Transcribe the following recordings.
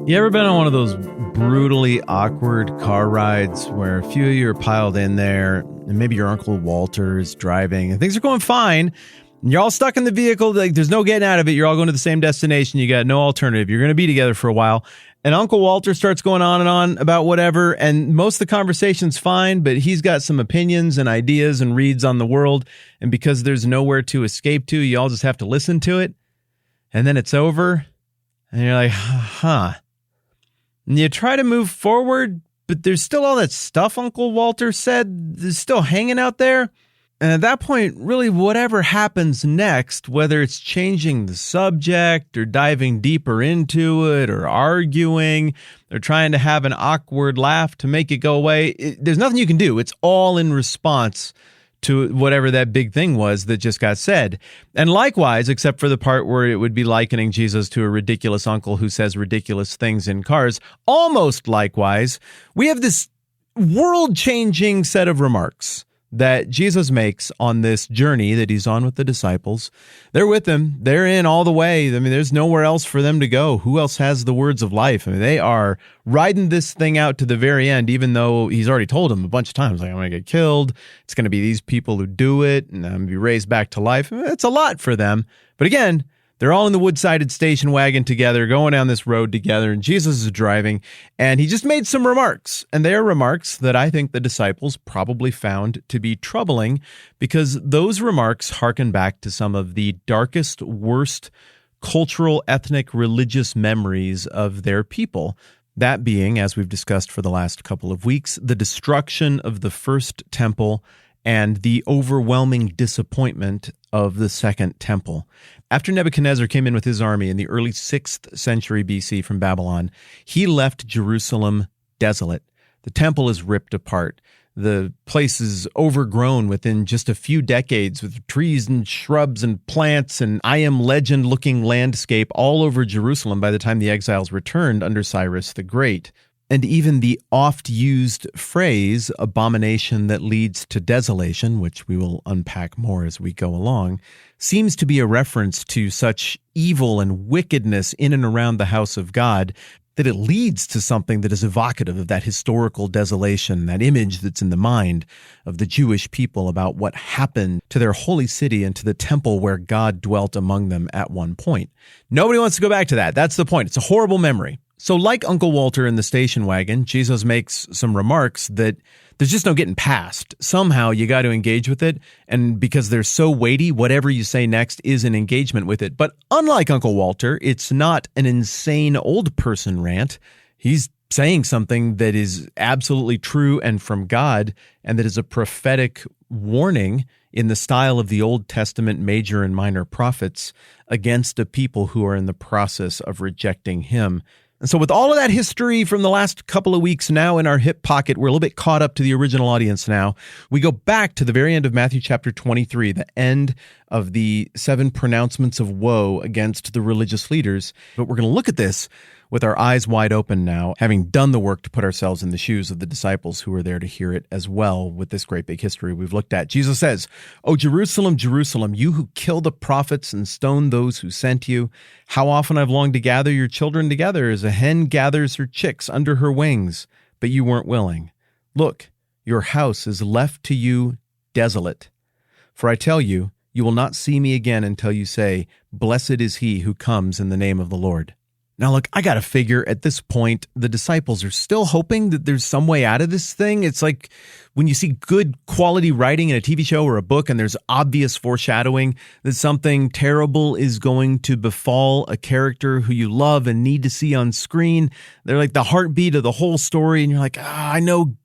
You ever been on one of those brutally awkward car rides where a few of you are piled in there and maybe your Uncle Walter is driving and things are going fine and you're all stuck in the vehicle, like there's no getting out of it, you're all going to the same destination, you got no alternative, you're going to be together for a while, and Uncle Walter starts going on and on about whatever, and most of the conversation's fine, but he's got some opinions and ideas and reads on the world, and because there's nowhere to escape to, you all just have to listen to it, and then it's over, and you're like, huh. And you try to move forward, but there's still all that stuff Uncle Walter said is still hanging out there. And at that point, really whatever happens next, whether it's changing the subject or diving deeper into it or arguing or trying to have an awkward laugh to make it go away, there's nothing you can do. It's all in response to whatever that big thing was that just got said. And likewise, except for the part where it would be likening Jesus to a ridiculous uncle who says ridiculous things in cars, almost likewise, we have this world-changing set of remarks that Jesus makes on this journey that he's on with the disciples. They're with him. They're in all the way. I mean, there's nowhere else for them to go. Who else has the words of life? I mean, they are riding this thing out to the very end, even though he's already told them a bunch of times, like, I'm going to get killed. It's going to be these people who do it, and I'm going to be raised back to life. It's a lot for them. But again, they're all in the wood-sided station wagon together, going down this road together, and Jesus is driving, and he just made some remarks. And they are remarks that I think the disciples probably found to be troubling because those remarks harken back to some of the darkest, worst cultural, ethnic, religious memories of their people. That being, as we've discussed for the last couple of weeks, the destruction of the first temple and the overwhelming disappointment of the second temple. After Nebuchadnezzar came in with his army in the early 6th century BC from Babylon, he left Jerusalem desolate. The temple is ripped apart. The place is overgrown within just a few decades with trees and shrubs and plants and I Am Legend-looking landscape all over Jerusalem by the time the exiles returned under Cyrus the Great. And even the oft-used phrase, abomination that leads to desolation, which we will unpack more as we go along, seems to be a reference to such evil and wickedness in and around the house of God that it leads to something that is evocative of that historical desolation, that image that's in the mind of the Jewish people about what happened to their holy city and to the temple where God dwelt among them at one point. Nobody wants to go back to that. That's the point. It's a horrible memory. So like Uncle Walter in the station wagon, Jesus makes some remarks that there's just no getting past. Somehow you got to engage with it, and because they're so weighty, whatever you say next is an engagement with it. But unlike Uncle Walter, it's not an insane old person rant. He's saying something that is absolutely true and from God, and that is a prophetic warning in the style of the Old Testament major and minor prophets against a people who are in the process of rejecting him. And so with all of that history from the last couple of weeks now in our hip pocket, we're a little bit caught up to the original audience now. We go back to the very end of Matthew chapter 23, the end of the 7 pronouncements of woe against the religious leaders. But we're going to look at this with our eyes wide open now, having done the work to put ourselves in the shoes of the disciples who were there to hear it as well with this great big history we've looked at. Jesus says, "O Jerusalem, Jerusalem, you who kill the prophets and stone those who sent you, how often I've longed to gather your children together as a hen gathers her chicks under her wings, but you weren't willing. Look, your house is left to you desolate. For I tell you, you will not see me again until you say, 'Blessed is he who comes in the name of the Lord.'" Now, look, I got to figure at this point, the disciples are still hoping that there's some way out of this thing. It's like when you see good quality writing in a TV show or a book and there's obvious foreshadowing that something terrible is going to befall a character who you love and need to see on screen. They're like the heartbeat of the whole story. And you're like, I know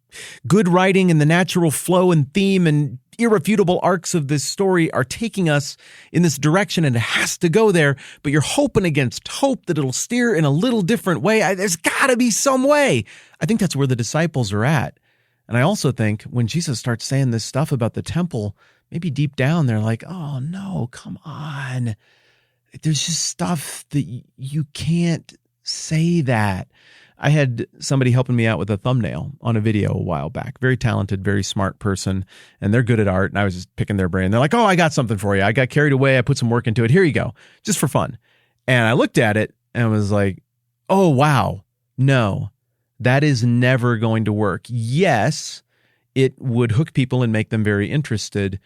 good writing and the natural flow and theme and irrefutable arcs of this story are taking us in this direction and it has to go there, but you're hoping against hope that it'll steer in a little different way. There's got to be some way. I think that's where the disciples are at. And I also think when Jesus starts saying this stuff about the temple, maybe deep down they're like, oh no, come on. There's just stuff that you can't say that. I had somebody helping me out with a thumbnail on a video a while back. Very talented, very smart person, and they're good at art, and I was just picking their brain. They're like, oh, I got something for you. I got carried away. I put some work into it. Here you go, just for fun. And I looked at it and was like, oh, wow, No, that is never going to work. Yes, it would hook people and make them very interested,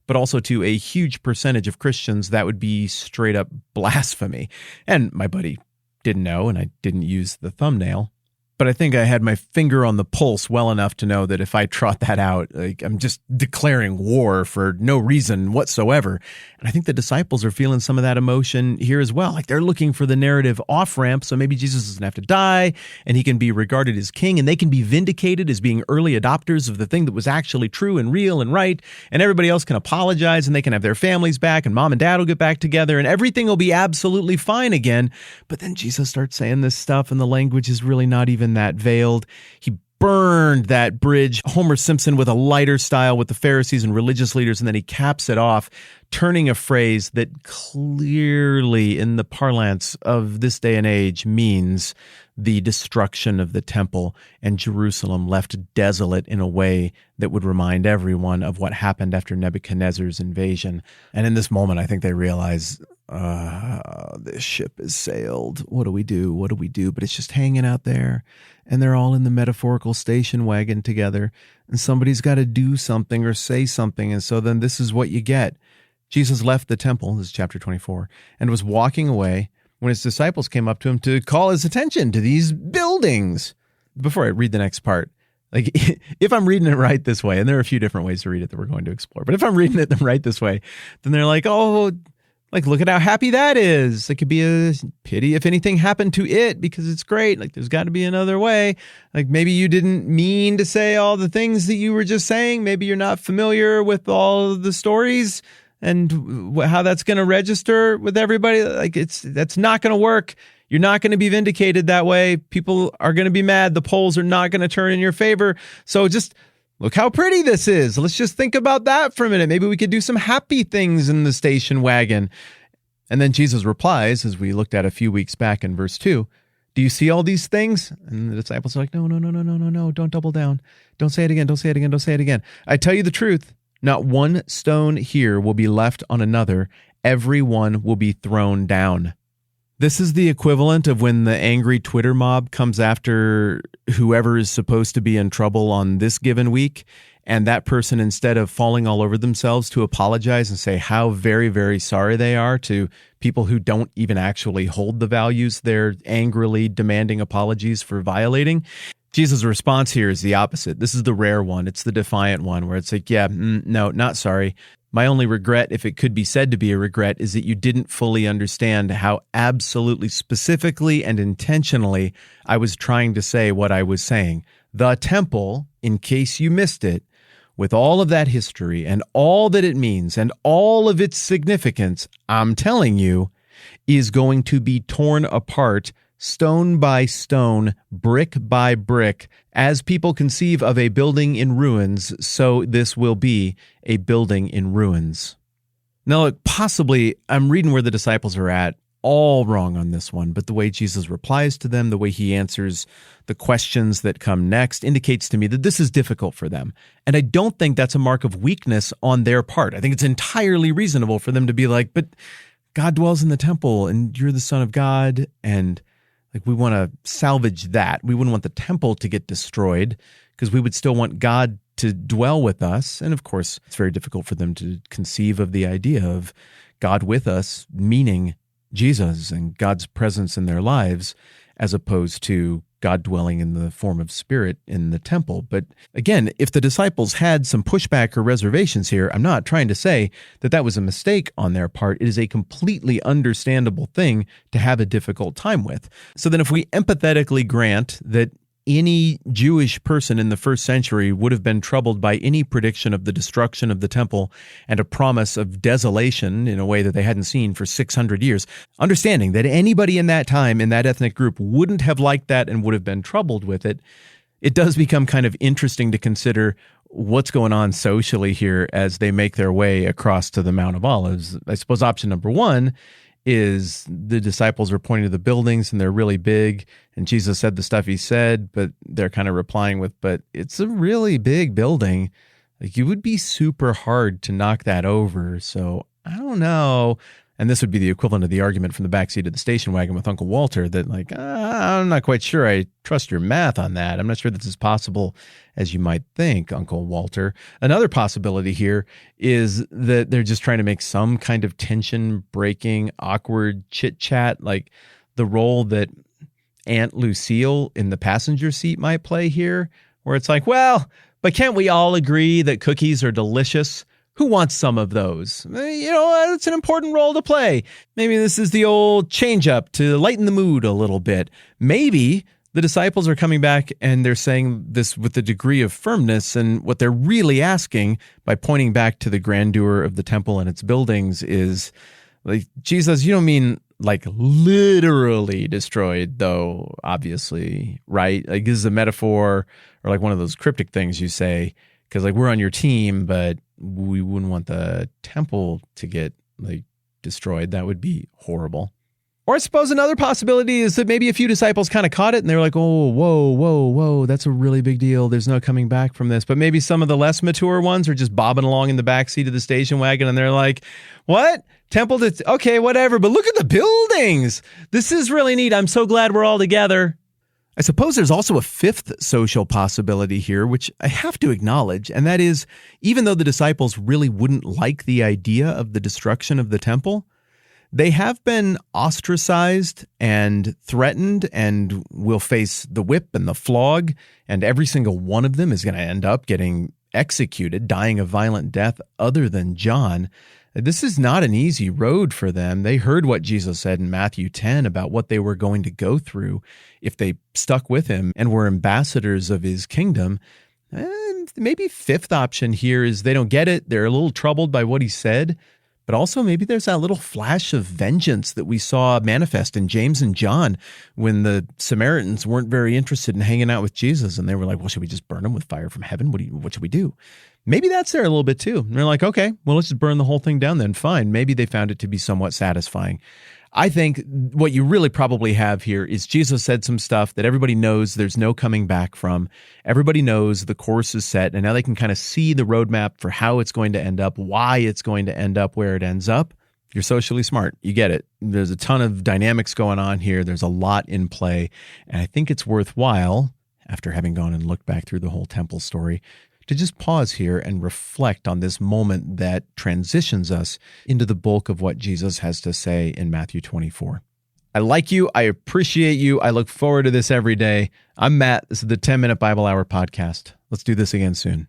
but also to a huge percentage of Christians, that would be straight up blasphemy. And my buddy didn't know, and I didn't use the thumbnail. But I think I had my finger on the pulse well enough to know that if I trot that out, like, I'm just declaring war for no reason whatsoever. And I think the disciples are feeling some of that emotion here as well. Like, they're looking for the narrative off-ramp, so maybe Jesus doesn't have to die, and he can be regarded as king, and they can be vindicated as being early adopters of the thing that was actually true and real and right, and everybody else can apologize, and they can have their families back, and mom and dad will get back together, and everything will be absolutely fine again. But then Jesus starts saying this stuff, and the language is really not even that veiled. He burned that bridge, Homer Simpson, with a lighter style with the Pharisees and religious leaders, and then he caps it off, turning a phrase that clearly, in the parlance of this day and age, means the destruction of the temple and Jerusalem left desolate in a way that would remind everyone of what happened after Nebuchadnezzar's invasion. And in this moment, I think they realize, this ship has sailed. What do we do? What do we do? But it's just hanging out there, and they're all in the metaphorical station wagon together, and somebody's got to do something or say something. And so then this is what you get. Jesus left the temple, this is chapter 24, and was walking away when his disciples came up to him to call his attention to these buildings. Before I read the next part, like, if I'm reading it right this way, and there are a few different ways to read it that we're going to explore, but if I'm reading it right this way, then they're like, oh, like, look at how happy that is. It could be a pity if anything happened to it because it's great. Like, there's got to be another way. Like, maybe you didn't mean to say all the things that you were just saying. Maybe you're not familiar with all of the stories and how that's going to register with everybody. Like, that's not going to work. You're not going to be vindicated that way. People are going to be mad. The polls are not going to turn in your favor. So just look how pretty this is. Let's just think about that for a minute. Maybe we could do some happy things in the station wagon. And then Jesus replies, as we looked at a few weeks back in verse 2, do you see all these things? And the disciples are like, no, don't double down. Don't say it again. Don't say it again. Don't say it again. I tell you the truth. Not one stone here will be left on another. Every one will be thrown down. This is the equivalent of when the angry Twitter mob comes after whoever is supposed to be in trouble on this given week, and that person, instead of falling all over themselves to apologize and say how very, very sorry they are to people who don't even actually hold the values they're angrily demanding apologies for violating, Jesus' response here is the opposite. This is the rare one. It's the defiant one where it's like, yeah, no, not sorry. My only regret, if it could be said to be a regret, is that you didn't fully understand how absolutely specifically and intentionally I was trying to say what I was saying. The temple, in case you missed it, with all of that history and all that it means and all of its significance, I'm telling you, is going to be torn apart stone by stone, brick by brick. As people conceive of a building in ruins, so this will be a building in ruins. Now, look, possibly I'm reading where the disciples are at all wrong on this one, but the way Jesus replies to them, the way he answers the questions that come next indicates to me that this is difficult for them. And I don't think that's a mark of weakness on their part. I think it's entirely reasonable for them to be like, but God dwells in the temple and you're the Son of God, and like, we want to salvage that. We wouldn't want the temple to get destroyed because we would still want God to dwell with us. And of course, it's very difficult for them to conceive of the idea of God with us, meaning Jesus and God's presence in their lives, as opposed to God dwelling in the form of spirit in the temple. But again, if the disciples had some pushback or reservations here, I'm not trying to say that that was a mistake on their part. It is a completely understandable thing to have a difficult time with. So then if we empathetically grant that any Jewish person in the first century would have been troubled by any prediction of the destruction of the temple and a promise of desolation in a way that they hadn't seen for 600 years, understanding that anybody in that time in that ethnic group wouldn't have liked that and would have been troubled with it, it does become kind of interesting to consider what's going on socially here as they make their way across to the Mount of Olives. I suppose option number one is the disciples are pointing to the buildings and they're really big, and Jesus said the stuff he said, but they're kind of replying with, but it's a really big building. Like, it would be super hard to knock that over. So I don't know. And this would be the equivalent of the argument from the backseat of the station wagon with Uncle Walter that like, I'm not quite sure I trust your math on that. I'm not sure this is possible as you might think, Uncle Walter. Another possibility here is that they're just trying to make some kind of tension-breaking, awkward chit-chat, like the role that Aunt Lucille in the passenger seat might play here, where it's like, well, but can't we all agree that cookies are delicious? Who wants some of those? It's an important role to play. Maybe this is the old change-up to lighten the mood a little bit. Maybe the disciples are coming back and they're saying this with a degree of firmness, and what they're really asking by pointing back to the grandeur of the temple and its buildings is, like, Jesus, you don't mean like literally destroyed, though, obviously, right? Like, this is a metaphor or like one of those cryptic things you say, because like we're on your team, but we wouldn't want the temple to get like destroyed. That would be horrible. Or I suppose another possibility is that maybe a few disciples kind of caught it and they were like, oh, whoa, that's a really big deal. There's no coming back from this. But maybe some of the less mature ones are just bobbing along in the backseat of the station wagon and they're like, what? Temple? Okay, whatever. But look at the buildings. This is really neat. I'm so glad we're all together. I suppose there's also a fifth social possibility here, which I have to acknowledge, and that is, even though the disciples really wouldn't like the idea of the destruction of the temple, they have been ostracized and threatened and will face the whip and the flog, and every single one of them is going to end up getting executed, dying a violent death, other than John. This is not an easy road for them. They heard what Jesus said in Matthew 10 about what they were going to go through if they stuck with him and were ambassadors of his kingdom. And maybe fifth option here is they don't get it. They're a little troubled by what he said. But also maybe there's that little flash of vengeance that we saw manifest in James and John when the Samaritans weren't very interested in hanging out with Jesus. And they were like, well, should we just burn them with fire from heaven? What should we do? Maybe that's there a little bit too. And they're like, okay, well, let's just burn the whole thing down then. Fine. Maybe they found it to be somewhat satisfying. I think what you really probably have here is Jesus said some stuff that everybody knows there's no coming back from. Everybody knows the course is set, and now they can kind of see the roadmap for how it's going to end up, why it's going to end up where it ends up. You're socially smart. You get it. There's a ton of dynamics going on here. There's a lot in play. And I think it's worthwhile, after having gone and looked back through the whole temple story, to just pause here and reflect on this moment that transitions us into the bulk of what Jesus has to say in Matthew 24. I like you. I appreciate you. I look forward to this every day. I'm Matt. This is the 10-Minute Bible Hour podcast. Let's do this again soon.